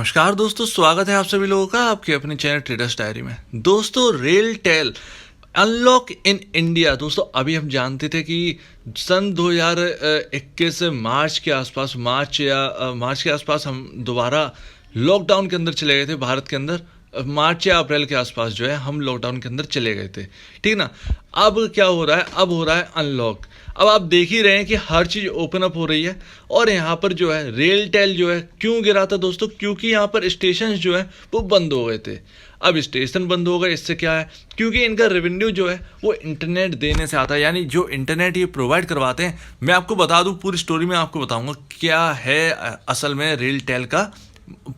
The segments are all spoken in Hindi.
नमस्कार दोस्तों, स्वागत है आप सभी लोगों का आपके अपने चैनल ट्रेडर्स डायरी में। दोस्तों, रेलटेल अनलॉक इन इंडिया। दोस्तों, अभी हम जानते थे कि सन 2021 मार्च के आसपास मार्च के आसपास हम दोबारा लॉकडाउन के अंदर चले गए थे। भारत के अंदर मार्च या अप्रैल के आसपास जो है हम लॉकडाउन के अंदर चले गए थे, ठीक ना। अब क्या हो रहा है? अब हो रहा है अनलॉक। अब आप देख ही रहे हैं कि हर चीज़ ओपन अप हो रही है। और यहाँ पर जो है रेलटेल जो है क्यों गिरा था दोस्तों? क्योंकि यहाँ पर स्टेशन जो है वो बंद हो गए थे। अब स्टेशन बंद हो गए, इससे क्या है? क्योंकि इनका रेवेन्यू जो है वो इंटरनेट देने से आता है, यानी जो इंटरनेट ये प्रोवाइड करवाते हैं। मैं आपको बता दूं, पूरी स्टोरी में आपको बताऊंगा क्या है असल में रेलटेल का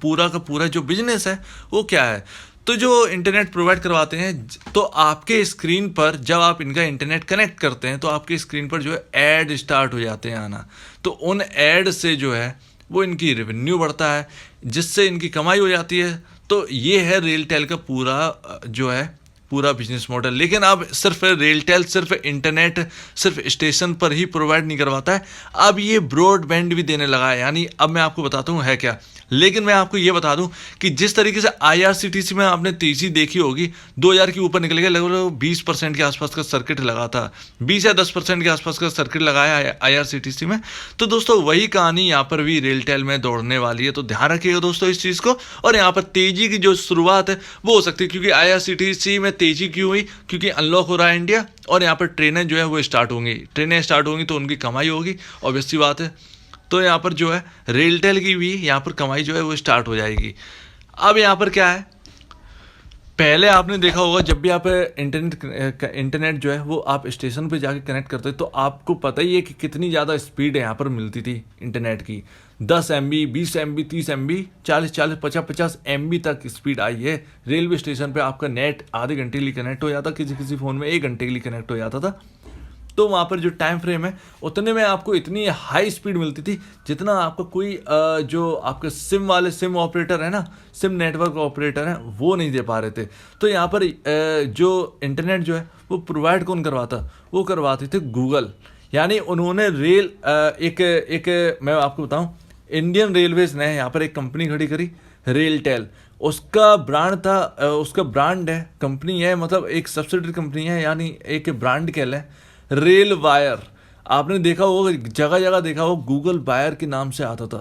पूरा जो बिजनेस है वो क्या है। तो जो इंटरनेट प्रोवाइड करवाते हैं, तो आपके स्क्रीन पर जब आप इनका इंटरनेट कनेक्ट करते हैं तो आपके स्क्रीन पर जो है ऐड स्टार्ट हो जाते हैं आना। तो उन ऐड से जो है वो इनकी रेवेन्यू बढ़ता है, जिससे इनकी कमाई हो जाती है। तो ये है रेलटेल का पूरा बिजनेस मॉडल। लेकिन अब सिर्फ रेलटेल सिर्फ इंटरनेट सिर्फ स्टेशन पर ही प्रोवाइड नहीं करवाता है, अब ये ब्रॉडबैंड भी देने लगा है। यानी अब मैं आपको बताता हूँ है क्या। लेकिन मैं आपको ये बता दूं कि जिस तरीके से आईआरसीटीसी में आपने तेजी देखी होगी, 2000 के ऊपर निकल गया, लगभग 20% के आसपास का सर्किट लगा था, 20 या 10% के आसपास का सर्किट लगाया आईआरसीटीसी में। तो दोस्तों, वही कहानी यहाँ पर भी रेलटेल में दौड़ने वाली है। तो ध्यान रखिएगा दोस्तों इस चीज़ को। और यहाँ पर तेजी की जो शुरुआत है वो हो सकती है, क्योंकि आईआरसीटीसी में तेजी क्यों हुई? क्योंकि अनलॉक हो रहा है इंडिया, और यहाँ पर ट्रेनें जो है वो स्टार्ट होंगी। ट्रेनें स्टार्ट होंगी तो उनकी कमाई होगी, ऑब्वियस सी बात है। तो यहाँ पर जो है रेलटेल की भी यहाँ पर कमाई जो है वो स्टार्ट हो जाएगी। अब यहाँ पर क्या है, पहले आपने देखा होगा जब भी आप इंटरनेट जो है वो आप स्टेशन पे जाके कनेक्ट करते तो आपको पता ही है कि कितनी ज़्यादा स्पीड यहाँ पर मिलती थी इंटरनेट की। 10 MB, 20 MB, 30 MB, 40, 50 MB तक स्पीड आई है। रेलवे स्टेशन पे आपका नेट आधे घंटे के लिए कनेक्ट हो जाता, किसी फ़ोन में 1 घंटे के लिए कनेक्ट हो जाता था। तो वहाँ पर जो टाइम फ्रेम है उतने में आपको इतनी हाई स्पीड मिलती थी जितना आपको कोई जो आपके सिम ऑपरेटर है ना, सिम नेटवर्क ऑपरेटर हैं, वो नहीं दे पा रहे थे। तो यहाँ पर जो इंटरनेट जो है वो प्रोवाइड कौन करवाता? वो करवाते थे गूगल। यानी उन्होंने एक मैं आपको बताऊँ, इंडियन रेलवेज ने यहाँ पर एक कंपनी खड़ी करी, रेलटेल। उसका ब्रांड है, कंपनी है, मतलब एक सब्सिडरी कंपनी है, यानी एक ब्रांड कह लें, रेल वायर। आपने देखा होगा, जगह जगह देखा होगा गूगल वायर के नाम से आता था।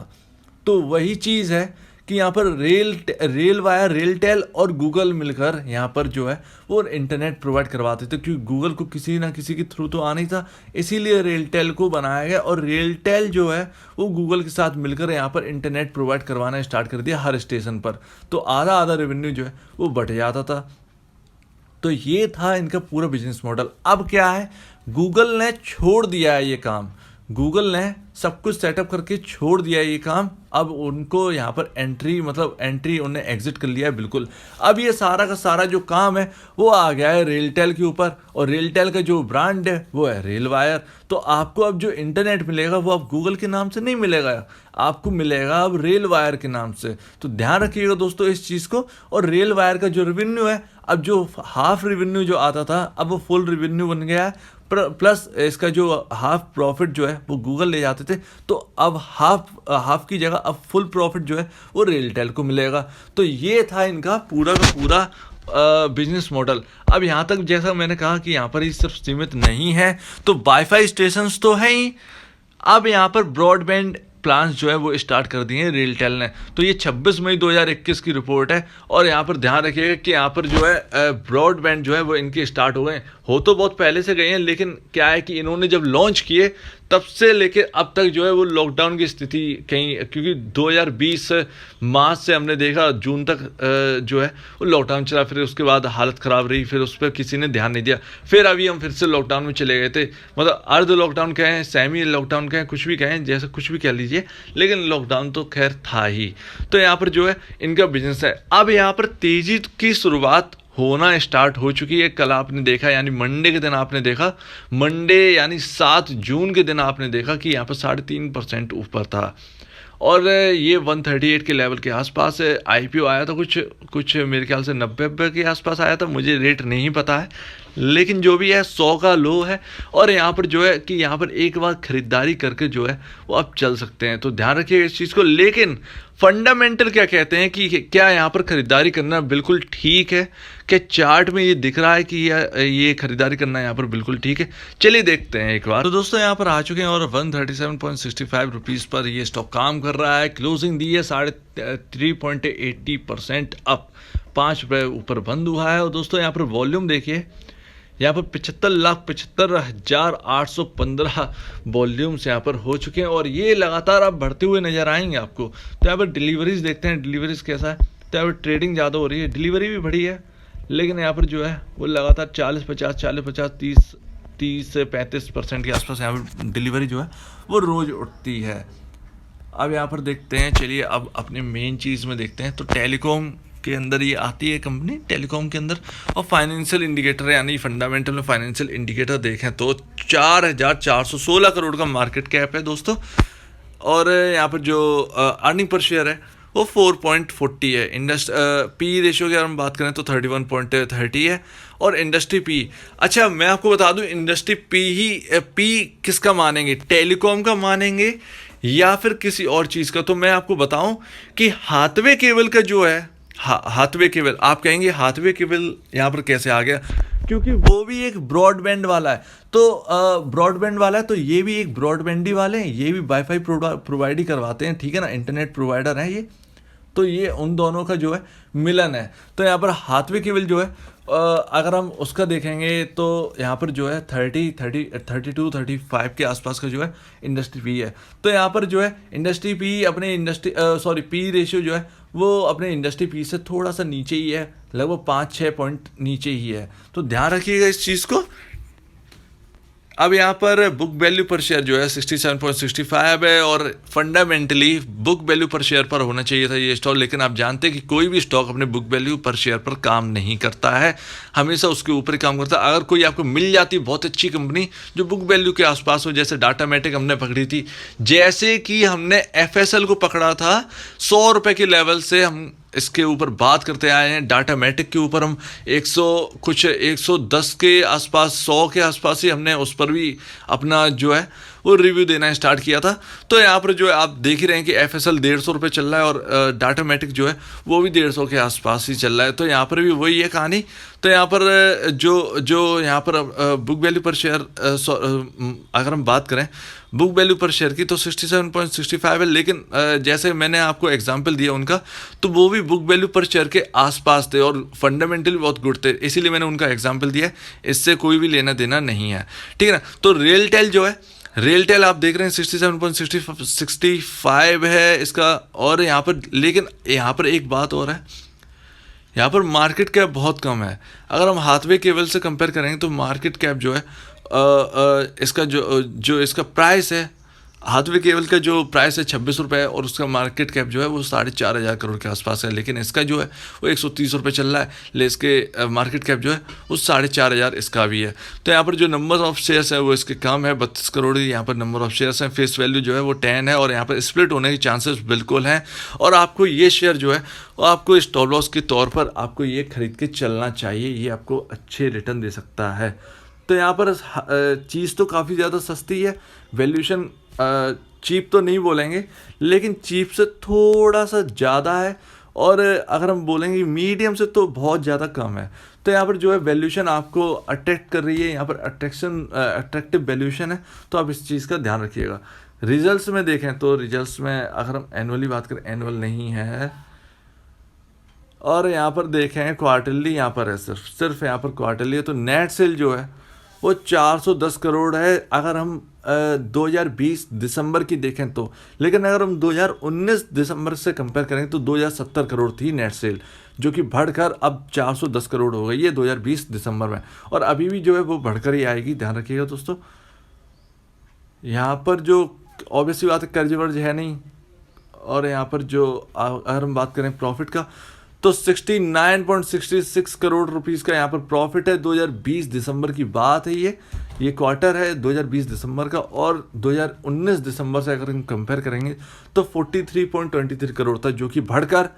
तो वही चीज़ है कि यहाँ पर रेल वायर, रेलटेल और गूगल मिलकर यहाँ पर जो है वो इंटरनेट प्रोवाइड करवाते थे, क्योंकि गूगल को किसी ना किसी के थ्रू तो आना ही था, इसीलिए रेलटेल को बनाया गया। और रेलटेल जो है वो गूगल के साथ मिलकर यहाँ पर इंटरनेट प्रोवाइड करवाना स्टार्ट कर दिया हर स्टेशन पर। तो आधा आधा रेवेन्यू जो है वो बढ़ जाता था। तो ये था इनका पूरा बिजनेस मॉडल। अब क्या है, गूगल ने छोड़ दिया है ये काम। गूगल ने सब कुछ सेटअप करके छोड़ दिया है ये काम। अब उनको यहाँ पर एंट्री उन्हें एग्जिट कर लिया है बिल्कुल। अब ये सारा का सारा जो काम है वो आ गया है रेलटेल के ऊपर, और रेलटेल का जो ब्रांड है वो है रेल वायर। तो आपको अब जो इंटरनेट मिलेगा वो अब गूगल के नाम से नहीं मिलेगा, आपको मिलेगा अब रेल वायर के नाम से। तो ध्यान रखिएगा दोस्तों इस चीज़ को। और रेल वायर का जो रेवेन्यू है, अब जो हाफ रेवेन्यू जो आता था अब वो फुल रेवेन्यू बन गया है, प्लस इसका जो हाफ प्रॉफिट जो है वो गूगल ले जाते थे। तो अब हाफ की जगह अब फुल प्रॉफिट जो है वो रेलटेल को मिलेगा। तो ये था इनका पूरा का पूरा बिजनेस मॉडल। अब यहाँ तक जैसा मैंने कहा कि यहाँ पर ही सिर्फ सीमित नहीं है, तो वाईफाई स्टेशंस तो है ही, अब यहाँ पर ब्रॉडबैंड प्लान्स जो है वो स्टार्ट कर दिए हैं रेलटेल ने। तो ये 26 मई 2021 की रिपोर्ट है। और यहाँ पर ध्यान रखिएगा कि यहाँ पर जो है ब्रॉडबैंड जो है वो इनके स्टार्ट हो गए, हो तो बहुत पहले से गए हैं, लेकिन क्या है कि इन्होंने जब लॉन्च किए तब से लेके अब तक जो है वो लॉकडाउन की स्थिति कहीं, क्योंकि 2020 मार्च से हमने देखा जून तक जो है वो लॉकडाउन चला, फिर उसके बाद हालत ख़राब रही, फिर उस पर किसी ने ध्यान नहीं दिया, फिर अभी हम फिर से लॉकडाउन में चले गए थे। मतलब अर्ध लॉकडाउन कहें, सेमी लॉकडाउन कहें, कुछ भी कहें, जैसे कुछ भी कह लीजिए, लेकिन लॉकडाउन तो खैर था ही। तो यहाँ पर जो है इनका बिजनेस है। अब यहाँ पर तेज़ी की शुरुआत होना स्टार्ट हो चुकी है। कल आपने देखा, यानी मंडे के दिन आपने देखा, मंडे यानी 7 जून के दिन आपने देखा कि यहाँ पर 3.5% ऊपर था, और ये 138 के लेवल के आसपास आईपीओ आया था। कुछ मेरे ख्याल से 90 के आसपास आया था, मुझे रेट नहीं पता है, लेकिन जो भी है 100 का लो है। और यहाँ पर जो है कि यहाँ पर एक बार ख़रीदारी करके जो है वो आप चल सकते हैं। तो ध्यान रखिए इस चीज़ को। लेकिन फंडामेंटल क्या कहते हैं कि क्या यहाँ पर खरीदारी करना बिल्कुल ठीक है, क्या चार्ट में ये दिख रहा है कि ये खरीदारी करना यहाँ पर बिल्कुल ठीक है। चलिए देखते हैं एक बार। तो दोस्तों यहाँ पर आ चुके हैं और 137.65 रुपीज़ पर ये स्टॉक काम कर रहा है। क्लोजिंग दी है 3.80% अप, 5 रुपये ऊपर बंद हुआ है। और दोस्तों यहाँ पर वॉल्यूम देखिए, यहाँ पर 75,75,815 वॉल्यूम्स यहाँ पर हो चुके हैं और ये लगातार आप बढ़ते हुए नजर आएंगे आपको। तो यहाँ पर डिलीवरीज देखते हैं, डिलीवरीज कैसा है। तो यहाँ पर ट्रेडिंग ज़्यादा हो रही है, डिलीवरी भी बढ़ी है, लेकिन यहाँ पर जो है वो लगातार 40-50 से 35% के आसपास यहाँ पर डिलीवरी जो है वो रोज़ उठती है। अब यहाँ पर देखते हैं, चलिए अब अपने मेन चीज़ में देखते हैं। तो टेलीकॉम के अंदर ये आती है कंपनी, टेलीकॉम के अंदर। और फाइनेंशियल इंडिकेटर यानी फंडामेंटल में फाइनेंशियल इंडिकेटर देखें तो 4,416 करोड़ का मार्केट कैप है दोस्तों। और यहाँ पर जो अर्निंग पर शेयर है वो 4.40 है। पी रेशियो की अगर हम बात करें तो 31.30 है। और इंडस्ट्री पी, अच्छा मैं आपको बता दूं, इंडस्ट्री पी किसका मानेंगे, टेलीकॉम का मानेंगे या फिर किसी और चीज़ का। तो मैं आपको बताऊं कि हाथवे केबल का जो है, हाथवे केबल, आप कहेंगे हाथवे केबल यहाँ पर कैसे आ गया, क्योंकि वो भी एक ब्रॉडबैंड वाला है। तो ब्रॉडबैंड वाला है तो ये भी एक ब्रॉडबैंड ही वाले हैं, ये भी वाईफाई प्रोवाइड ही करवाते हैं, ठीक है ना, इंटरनेट प्रोवाइडर है ये। तो ये उन दोनों का जो है मिलन है। तो यहाँ पर हाथवे केबल जो है अगर हम उसका देखेंगे तो यहाँ पर जो है 32-35 के आसपास का जो है इंडस्ट्री पी है। तो यहाँ पर जो है इंडस्ट्री पी अपने पी रेशियो जो है वो अपने इंडस्ट्री पी से थोड़ा सा नीचे ही है, लगभग 5-6 पॉइंट नीचे ही है। तो ध्यान रखिएगा इस चीज़ को। अब यहाँ पर बुक वैल्यू पर शेयर जो है 67.65 है और फंडामेंटली बुक वैल्यू पर शेयर पर होना चाहिए था ये स्टॉक, लेकिन आप जानते हैं कि कोई भी स्टॉक अपने बुक वैल्यू पर शेयर पर काम नहीं करता है, हमेशा उसके ऊपर ही काम करता है। अगर कोई आपको मिल जाती बहुत अच्छी कंपनी जो बुक वैल्यू के आसपास हो, जैसे डाटामेटिक हमने पकड़ी थी, जैसे कि हमने FSL को पकड़ा था 100 रुपये के लेवल से, हम इसके ऊपर बात करते आए हैं। डाटामेटिक के ऊपर हम 110 के आसपास, 100 के आसपास ही हमने उस पर भी अपना जो है वो रिव्यू देना स्टार्ट किया था। तो यहाँ पर जो है आप देख ही रहे हैं कि FSL 150 रुपये चल रहा है और डाटामेटिक जो है वो भी 150 के आसपास ही चल रहा है। तो यहाँ पर भी वही है कहानी। तो यहाँ पर जो यहाँ पर बुक वैल्यू पर शेयर अगर हम बात करें बुक वैल्यू पर शेयर की तो 67.65 है, लेकिन जैसे मैंने आपको एग्जांपल दिया उनका, तो वो भी बुक वैल्यू पर शेयर के आसपास थे और फंडामेंटली बहुत गुड थे, इसीलिए मैंने उनका एग्जांपल दिया है, इससे कोई भी लेना देना नहीं है, ठीक है ना। तो रेलटेल जो है, रेलटेल आप देख रहे हैं 67.65 है इसका। और यहाँ पर, लेकिन यहाँ पर एक बात और है, यहाँ पर मार्केट कैप बहुत कम है। अगर हम हाथवे केबल से कंपेयर करेंगे तो मार्केट कैप जो है इसका जो इसका प्राइस है, हाथवे केबल का जो प्राइस है 26 रुपये है और उसका मार्केट कैप जो है वो 4,500 करोड़ के आसपास है, लेकिन इसका जो है वो 130 रुपये चल रहा है, ले इसके मार्केट कैप जो है वो 4,500 इसका भी है। तो यहाँ पर जो नंबर ऑफ शेयर्स है वो इसके कम है, 32 करोड़ यहाँ पर नंबर ऑफ शेयर्स हैं। फेस वैल्यू जो है वो 10 है और यहाँ पर स्प्लिट होने के चांसेस बिल्कुल हैं। और आपको ये शेयर जो है वो आपको स्टॉप लॉस के तौर पर आपको ये खरीद के चलना चाहिए, ये आपको अच्छे रिटर्न दे सकता है। तो यहाँ पर चीज़ तो काफ़ी ज़्यादा सस्ती है, वैल्यूएशन चीप तो नहीं बोलेंगे, लेकिन चीप से थोड़ा सा ज़्यादा है, और अगर हम बोलेंगे मीडियम से तो बहुत ज़्यादा कम है। तो यहाँ पर जो है वैल्यूएशन आपको अट्रैक्ट कर रही है, यहाँ पर अट्रैक्टिव वैल्यूएशन है, तो आप इस चीज़ का ध्यान रखिएगा। रिजल्ट्स में देखें तो रिजल्ट्स में अगर हम एनुअली बात करें, एनुअल नहीं है, और यहाँ पर देखें क्वार्टरली यहाँ पर है, सिर्फ यहाँ पर क्वार्टरली है। तो नेट सेल जो है वो 410 करोड़ है अगर हम 2020 दिसंबर की देखें तो, लेकिन अगर हम 2019 दिसंबर से कंपेयर करें तो 2070 करोड़ थी नेट सेल, जो कि बढ़कर अब 410 करोड़ हो गई है 2020 दिसंबर में, और अभी भी जो है वो बढ़कर ही आएगी, ध्यान रखिएगा दोस्तों। यहाँ पर जो ऑब्वियसली बात है कर्ज वर्ज है नहीं, और यहाँ पर जो अगर हम बात करें प्रॉफिट का तो 69.66 करोड़ रुपीस का यहाँ पर प्रॉफिट है। 2020 दिसंबर की बात है, ये क्वार्टर है 2020 दिसंबर का, और 2019 दिसंबर से अगर हम कंपेयर करेंगे तो 43.23 करोड़ था, जो कि बढ़कर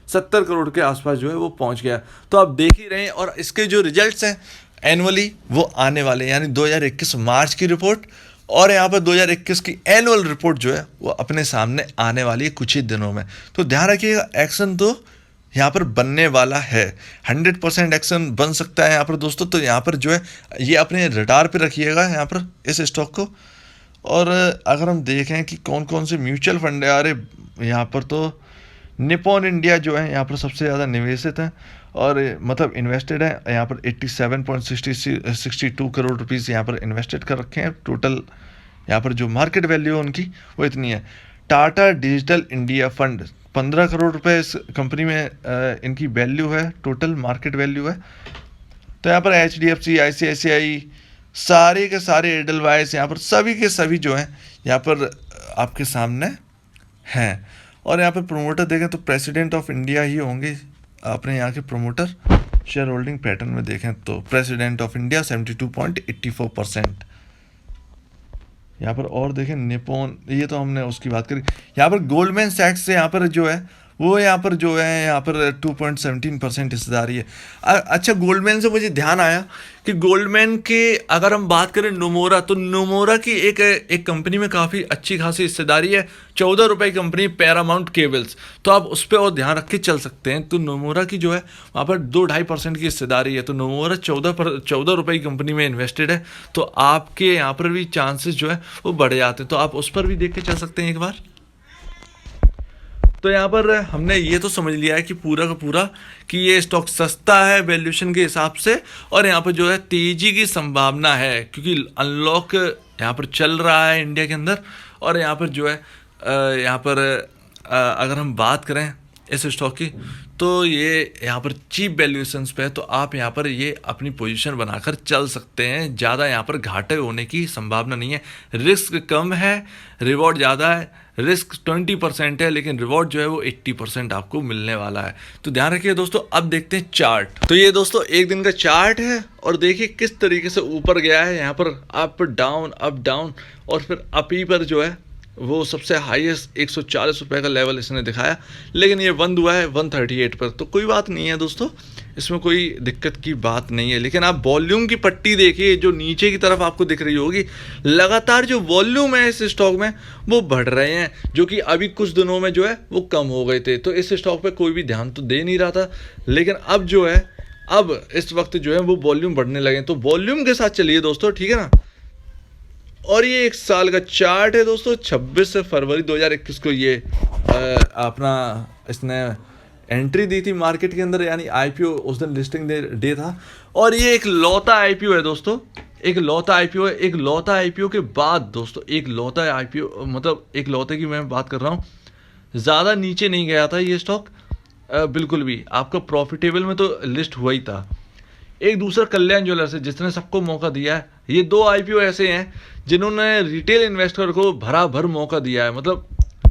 70 करोड़ के आसपास जो है वो पहुंच गया। तो आप देख ही रहे हैं, और इसके जो रिजल्ट्स हैं एनुअली वो आने वाले हैं, यानी 2021 मार्च की रिपोर्ट और यहाँ पर 2021 की एनुअल रिपोर्ट जो है वो अपने सामने आने वाली है कुछ ही दिनों में। तो ध्यान रखिएगा, एक्शन तो यहाँ पर बनने वाला है, 100% एक्शन बन सकता है यहाँ पर दोस्तों। तो यहाँ पर जो है ये अपने रडार पे रखिएगा यहाँ पर इस स्टॉक को। और अगर हम देखें कि कौन कौन से म्यूचुअल फंड है, अरे यहाँ पर तो निपॉन इंडिया जो है यहाँ पर सबसे ज़्यादा निवेशित है और मतलब इन्वेस्टेड है। यहाँ पर 87.62 करोड़ रुपीज़ यहाँ पर इन्वेस्टेड कर रखे हैं। टोटल यहाँ पर जो मार्केट वैल्यू है उनकी वो इतनी है। Tata digital India fund 15 crore रुपए इस कंपनी में इनकी वैल्यू है, टोटल मार्केट वैल्यू है। तो यहाँ पर HDFC, ICICI, सारे के सारे एडलवाइस यहाँ पर सभी के सभी जो हैं यहाँ पर आपके सामने हैं। और यहाँ पर प्रोमोटर देखें तो प्रेसिडेंट ऑफ इंडिया ही होंगे अपने यहाँ के प्रोमोटर। शेयर होल्डिंग पैटर्न में देखें तो प्रेसिडेंट ऑफ इंडिया 72.84%। यहाँ पर और देखें निपॉन, ये तो हमने उसकी बात करी। यहाँ पर गोल्डमैन सैक्स से यहाँ पर जो है वो यहाँ पर जो है यहाँ पर 2.17% हिस्सेदारी है। अच्छा, गोल्डमैन से मुझे ध्यान आया कि गोल्डमैन के अगर हम बात करें नोमोरा, तो नोमोरा की एक कंपनी में काफ़ी अच्छी खासी हिस्सेदारी है। 14 रुपये की कंपनी पैरामाउंट केबल्स, तो आप उस पर और ध्यान रख के चल सकते हैं। तो नोमोरा की जो है वहाँ पर 2-2.5% की हिस्सेदारी है। तो नोमोरा 14 रुपये की कंपनी में इन्वेस्टेड है। तो आपके यहाँ पर भी चांसेस जो है वो बढ़ जाते हैं। तो आप उस पर भी देख के चल सकते हैं एक बार। तो यहाँ पर हमने ये तो समझ लिया है कि पूरा का पूरा कि ये स्टॉक सस्ता है वैल्यूएशन के हिसाब से, और यहाँ पर जो है तेज़ी की संभावना है क्योंकि अनलॉक यहाँ पर चल रहा है इंडिया के अंदर। और यहाँ पर जो है यहाँ पर अगर हम बात करें इस स्टॉक की, तो ये यहाँ पर चीप वैल्यूएशंस पे है। तो आप यहाँ पर ये अपनी पोजीशन बनाकर चल सकते हैं। ज़्यादा यहाँ पर घाटे होने की संभावना नहीं है, रिस्क कम है, रिवॉर्ड ज़्यादा है। रिस्क 20% है लेकिन रिवॉर्ड जो है वो 80% आपको मिलने वाला है। तो ध्यान रखिए दोस्तों। अब देखते हैं चार्ट। तो ये दोस्तों एक दिन का चार्ट है और देखिए किस तरीके से ऊपर गया है। यहाँ पर अप डाउन और फिर अप ही पर जो है वो सबसे हाईएस्ट 140 रुपये का लेवल इसने दिखाया, लेकिन ये बंद हुआ है 138 पर। तो कोई बात नहीं है दोस्तों, इसमें कोई दिक्कत की बात नहीं है। लेकिन आप वॉल्यूम की पट्टी देखिए जो नीचे की तरफ आपको दिख रही होगी, लगातार जो वॉल्यूम है इस स्टॉक में वो बढ़ रहे हैं, जो कि अभी कुछ दिनों में जो है वो कम हो गए थे। तो इस स्टॉक पे कोई भी ध्यान तो दे नहीं रहा था, लेकिन अब जो है अब इस वक्त जो है वो वॉल्यूम बढ़ने लगे। तो वॉल्यूम के साथ चलिए दोस्तों, ठीक है ना। और ये एक साल का चार्ट है दोस्तों। 26 फरवरी 2021 को ये अपना इसने एंट्री दी थी मार्केट के अंदर, यानी आईपीओ उस दिन लिस्टिंग डे था। और ये एक लौता आईपीओ है दोस्तों, एक लौता आईपीओ है। एक लौता आईपीओ के बाद दोस्तों एक लौता आईपीओ, मतलब एक लौते की मैं बात कर रहा हूँ। ज़्यादा नीचे नहीं गया था ये स्टॉक बिल्कुल भी, आपका प्रॉफिटेबल में तो लिस्ट हुआ ही था। एक दूसरा कल्याण ज्वेलर्स है जिसने सबको मौका दिया है। ये 2 आईपीओ ऐसे हैं जिन्होंने रिटेल इन्वेस्टर को भरा भर मौका दिया है। मतलब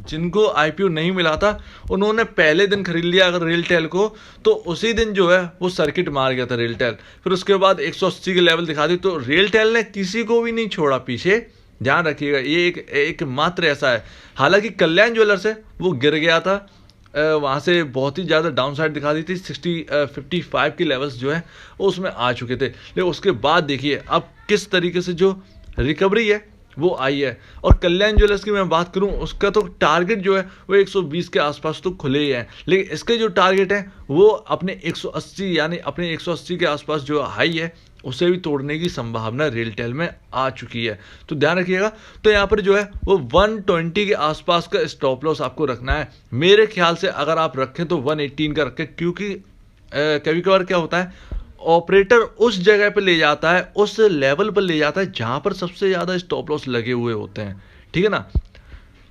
जिनको आईपीओ नहीं मिला था उन्होंने पहले दिन खरीद लिया अगर रेलटेल को, तो उसी दिन जो है वो सर्किट मार गया था रेलटेल। फिर उसके बाद 180 के लेवल दिखा दी, तो रेलटेल ने किसी को भी नहीं छोड़ा पीछे। ध्यान रखिएगा, ये एक मात्र ऐसा है। हालांकि कल्याण ज्वेलर्स है वो गिर गया था, वहाँ से बहुत ही ज़्यादा डाउन साइड दिखा दी थी। 55 की लेवल्स जो है वो उसमें आ चुके थे। लेकिन उसके बाद देखिए अब किस तरीके से जो रिकवरी है वो आई है। और कल्याण ज्वेलर्स की मैं बात करूं, उसका तो टारगेट जो है वो 120 के आसपास तो खुले ही है, लेकिन इसके जो टारगेट है वो अपने 180 यानी अपने 180 के आसपास जो हाई है उसे भी तोड़ने की संभावना रेलटेल में आ चुकी है। तो ध्यान रखिएगा। तो यहाँ पर जो है वो 120 के आसपास का स्टॉप लॉस आपको रखना है। मेरे ख्याल से अगर आप रखें तो 118 का रखें, क्योंकि कभी कभार क्या होता है ऑपरेटर उस जगह पर ले जाता है, उस लेवल पर ले जाता है जहाँ पर सबसे ज़्यादा स्टॉप लॉस लगे हुए होते हैं, ठीक है ना।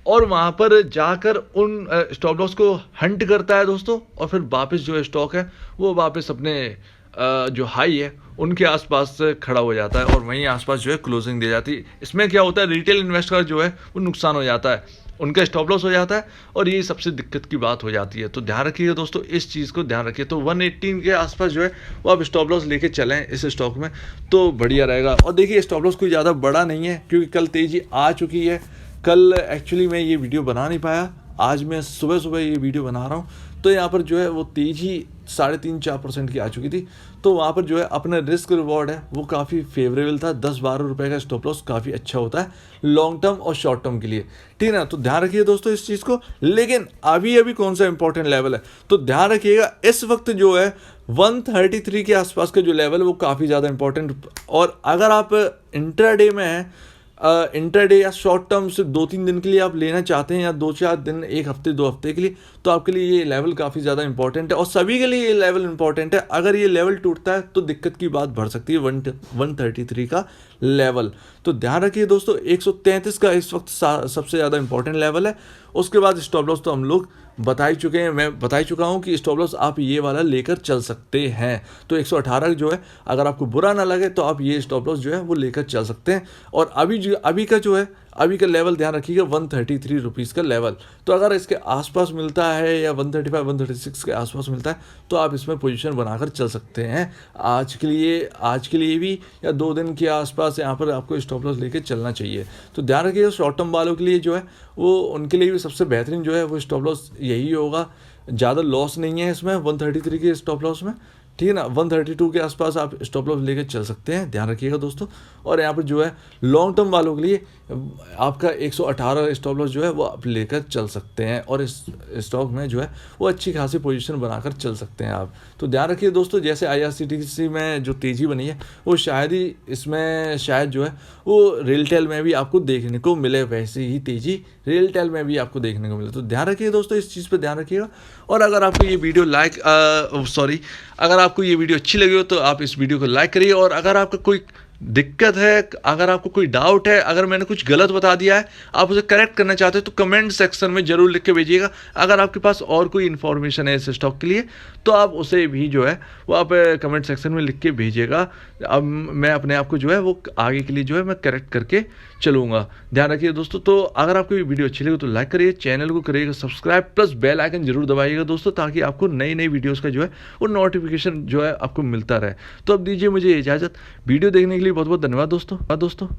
और वहाँ पर जाकर उन स्टॉप लॉस को हंट करता है दोस्तों, और फिर वापस जो स्टॉक है वो वापस अपने जो हाई है उनके आसपास खड़ा हो जाता है और वहीं आसपास जो है क्लोजिंग दे जाती है। इसमें क्या होता है, रिटेल इन्वेस्टर जो है वो नुकसान हो जाता है, उनका स्टॉप लॉस हो जाता है, और ये सबसे दिक्कत की बात हो जाती है। तो ध्यान रखिएगा दोस्तों, इस चीज़ को ध्यान रखिए। तो 118 के आसपास जो है वो आप स्टॉप लॉस लेके चलें इस स्टॉक में तो बढ़िया रहेगा। और देखिए स्टॉप लॉस कोई ज़्यादा बड़ा नहीं है क्योंकि कल तेज़ी आ चुकी है। कल एक्चुअली मैं ये वीडियो बना नहीं पाया, आज मैं सुबह सुबह ये वीडियो बना रहा हूँ। तो यहाँ पर जो है वो तेजी 3.5-4% की आ चुकी थी। तो वहाँ पर जो है अपना रिस्क रिवॉर्ड है वो काफ़ी फेवरेबल था। 10-12 रुपए का स्टॉप लॉस काफ़ी अच्छा होता है लॉन्ग टर्म और शॉर्ट टर्म के लिए, ठीक है ना। तो ध्यान रखिए दोस्तों इस चीज़ को। लेकिन अभी कौन सा इंपॉर्टेंट लेवल है, तो ध्यान रखिएगा इस वक्त जो है 133 के आसपास का जो लेवल है वो काफ़ी ज़्यादा इंपॉर्टेंट। और अगर आप इंट्राडे में हैं, इंटरडे या शॉर्ट टर्म से 2-3 दिन के लिए आप लेना चाहते हैं, या 2-4 दिन, 1 हफ्ते 2 हफ्ते के लिए, तो आपके लिए ये लेवल काफ़ी ज़्यादा इंपॉर्टेंट है। और सभी के लिए ये लेवल इंपॉर्टेंट है। अगर ये लेवल टूटता है तो दिक्कत की बात बढ़ सकती है 133 का लेवल। तो ध्यान रखिए दोस्तों 133 का इस वक्त सबसे ज़्यादा इंपॉर्टेंट लेवल है। उसके बाद स्टॉप लॉस तो हम लोग बता ही चुके हैं, मैं बता ही चुका हूँ कि स्टॉप लॉस आप ये वाला लेकर चल सकते हैं। तो 118 जो है अगर आपको बुरा ना लगे तो आप ये स्टॉप लॉस जो है वो लेकर चल सकते हैं। और अभी का लेवल ध्यान रखिएगा 133 रुपीज़ का लेवल। तो अगर इसके आसपास मिलता है या 135-136 के आसपास मिलता है तो आप इसमें पोजीशन बनाकर चल सकते हैं आज के लिए भी, या 2 दिन के आसपास यहाँ पर आपको स्टॉप लॉस लेके चलना चाहिए। तो ध्यान रखिएगा शॉर्ट टर्म वालों के लिए जो है वो, उनके लिए भी सबसे बेहतरीन जो है वो स्टॉप लॉस यही होगा। ज़्यादा लॉस नहीं है इसमें 133 के स्टॉप लॉस में, ठीक है ना। 132 के आसपास आप स्टॉप लॉस लेकर चल सकते हैं, ध्यान रखिएगा दोस्तों। और यहाँ पर जो है लॉन्ग टर्म वालों के लिए आपका 118 स्टॉप लॉस जो है वो आप लेकर चल सकते हैं, और इस स्टॉक में जो है वो अच्छी खासी पोजीशन बनाकर चल सकते हैं आप। तो ध्यान रखिए दोस्तों, जैसे IRCTC में जो तेज़ी बनी है वो शायद जो है वो रिटेल में भी आपको देखने को मिले, वैसे ही तेज़ी रिटेल में भी आपको देखने को मिले। तो ध्यान रखिए दोस्तों, इस चीज़ पर ध्यान रखिएगा। और अगर आपको ये वीडियो अगर आपको ये वीडियो अच्छी लगी हो तो आप इस वीडियो को लाइक करिए। और अगर आपका कोई दिक्कत है, अगर आपको कोई डाउट है, अगर मैंने कुछ गलत बता दिया है, आप उसे करेक्ट करना चाहते हो तो कमेंट सेक्शन में ज़रूर लिख के भेजिएगा। अगर आपके पास और कोई इन्फॉर्मेशन है इस स्टॉक के लिए तो आप उसे भी जो है वो आप कमेंट सेक्शन में लिख के भेजिएगा। अब मैं अपने आप को जो है वो आगे के लिए जो है मैं करेक्ट करके चलूँगा। ध्यान रखिए दोस्तों। तो अगर आपको ये वीडियो अच्छी लगे तो लाइक करिए, चैनल को करिएगा सब्सक्राइब, प्लस बेल आइकन जरूर दबाइएगा दोस्तों, ताकि आपको नई नई वीडियोज़ का जो है वो नोटिफिकेशन जो है आपको मिलता रहे। तो अब दीजिए मुझे इजाज़त। वीडियो देखने के लिए बहुत बहुत धन्यवाद दोस्तों।